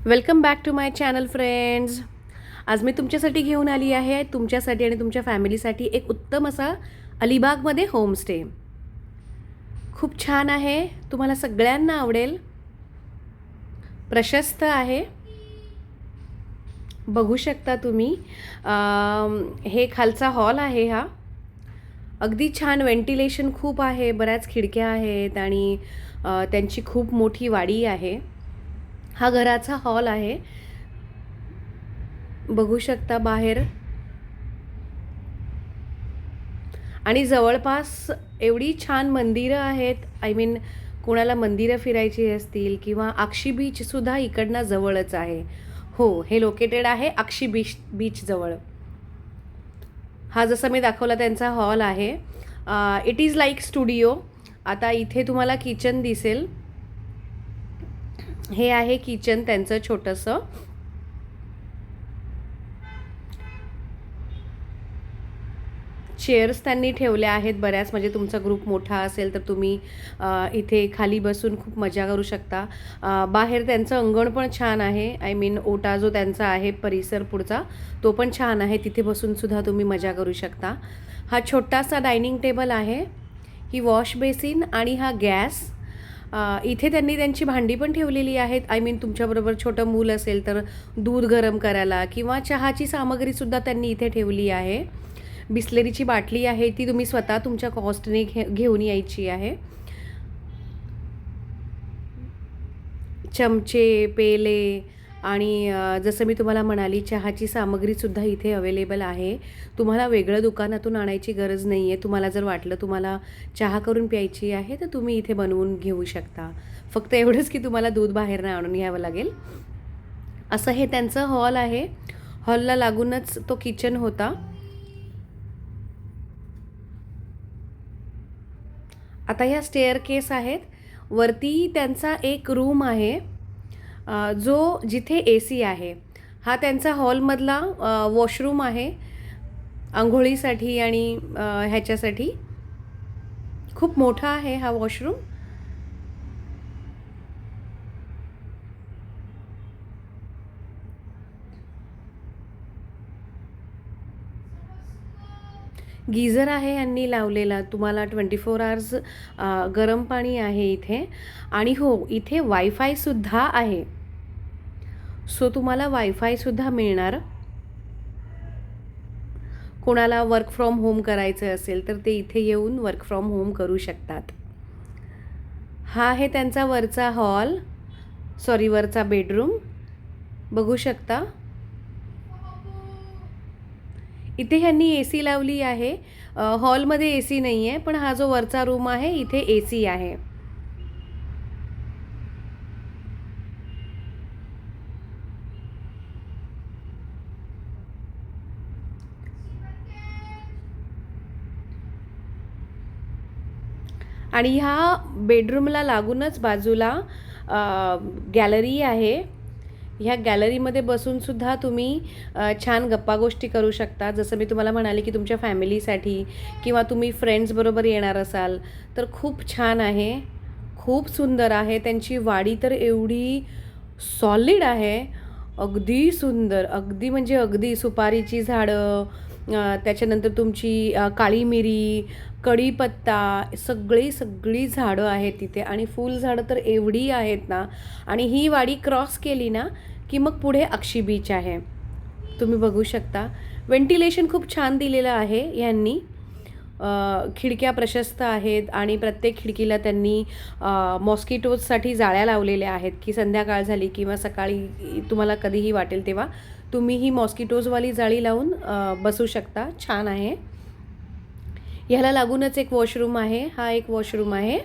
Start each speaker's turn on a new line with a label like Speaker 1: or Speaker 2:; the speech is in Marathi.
Speaker 1: Welcome back to my channel friends. आज मी तुमच्यासाठी घेऊन आली आहे तुमच्यासाठी आणि तुमच्या फॅमिलीसाठी एक उत्तम असा अलिबागमध्ये होमस्टे. खूप छान आहे, तुम्हाला सगळ्यांना आवडेल. प्रशस्त आहे, बघू शकता तुम्ही. हे खालचा हॉल आहे. हा अगदी छान, व्हेंटिलेशन खूप आहे, बऱ्याच खिडक्या आहेत आणि त्यांची खूप मोठी वाडी आहे. हा घराचा हॉल आहे, बघू शकता बाहेर. आणि जवळपास एवढी छान मंदिरं आहेत. आय मीन कोणाला मंदिरं फिरायची असतील किंवा अक्षी बीचसुद्धा इकडनं जवळच आहे. हो, हे लोकेटेड आहे अक्षी बीच जवळ. हा जसा मी दाखवला त्यांचा हॉल आहे. It is like studio. आता इथे तुम्हाला किचन दिसेल. हे आहे किचन त्यांचं छोटंसं. चेअर्स त्यांनी ठेवल्या आहेत बऱ्याच, म्हणजे तुमचा ग्रुप मोठा असेल तर तुम्ही इथे खाली बसून खूप मजा करू शकता. बाहेर त्यांचं अंगण पण छान आहे. आय मीन ओटा जो त्यांचा आहे परिसर पुढचा, तो पण छान आहे. तिथे बसूनसुद्धा तुम्ही मजा करू शकता. हा छोटासा डायनिंग टेबल आहे, ही वॉश बेसिन आणि हा गॅस. इथे त्यांनी त्यांची भांडी पण ठेवलेली आहेत. आय मीन तुमच्याबरोबर छोटं मूल असेल तर दूध गरम करायला किंवा चहाची सामग्रीसुद्धा त्यांनी इथे ठेवली आहे. बिस्लेरीची बाटली आहे, ती तुम्ही स्वतः तुमच्या कॉस्टने घेऊन यायची आहे. चमचे, पेले आणि जसं मी तुम्हाला म्हणाली चहाची सामग्रीसुद्धा इथे अवेलेबल आहे. तुम्हाला वेगळं दुकानातून आणायची गरज नाही आहे. तुम्हाला जर वाटलं तुम्हाला चहा करून प्यायची आहे तर तुम्ही इथे बनवून घेऊ शकता. फक्त एवढंच की तुम्हाला दूध बाहेरनं आणून घ्यावं लागेल. असं हे त्यांचं हॉल आहे. हॉलला लागूनच तो किचन होता. आता ह्या स्टेअर केस आहेत. वरती त्यांचा एक रूम आहे, जिथे AC आहे. हा त्यांचा हॉलमधला वॉशरूम आहे, आंघोळीसाठी आणि ह्याच्यासाठी. खूप मोठा आहे हा वॉशरूम. गीझर आहे यांनी लावलेला. तुम्हाला 24 आवर्स गरम पाणी आहे इथे. आणि हो, इथे वायफायसुद्धा आहे. सो तुम्हाला वायफायसुद्धा मिळणार. कोणाला वर्क फ्रॉम होम करायचं असेल तर ते इथे येऊन वर्क फ्रॉम होम करू शकतात. हा आहे त्यांचा वरचा हॉल, वरचा बेडरूम, बघू शकता. इथे ह्यांनी AC लावली आहे. हॉलमध्ये AC नाही आहे, पण हा जो वरचा रूम आहे इथे AC आहे. आणि ह्या बेडरूमला लागूनच बाजूला गॅलरी आहे. ह्या गॅलरीमध्ये बसूनसुद्धा तुम्ही छान गप्पा गोष्टी करू शकता. जसं मी तुम्हाला म्हणाले की तुमच्या फॅमिलीसाठी किंवा तुम्ही फ्रेंड्सबरोबर येणार असाल तर खूप छान आहे, खूप सुंदर आहे. त्यांची वाडी तर एवढी सॉलिड आहे, अगदी सुंदर, अगदी म्हणजे अगदी. सुपारीची झाडं, त्याच्यानंतर तुमची काळी मिरी, कढीपत्ता, सगळी झाडं आहेत तिथे. आणि फुलझाडं तर एवढी आहेत ना. आणि ही वाडी क्रॉस केली ना की मग पुढे अक्षी बीच आहे, तुम्ही बघू शकता. व्हेंटिलेशन खूप छान दिलेलं आहे यांनी. खिडक्या प्रशस्त आहेत आणि प्रत्येक खिडकीला त्यांनी मॉस्किटोजसाठी जाळ्या लावलेल्या आहेत की संध्याकाळ झाली किंवा सकाळी तुम्हाला कधीही वाटेल तेव्हा तुम्ही ही मॉस्किटोजवाली जाळी लावून बसू शकता. छान आहे. ह्याला लागूनच एक वॉशरूम आहे. हा एक वॉशरूम आहे.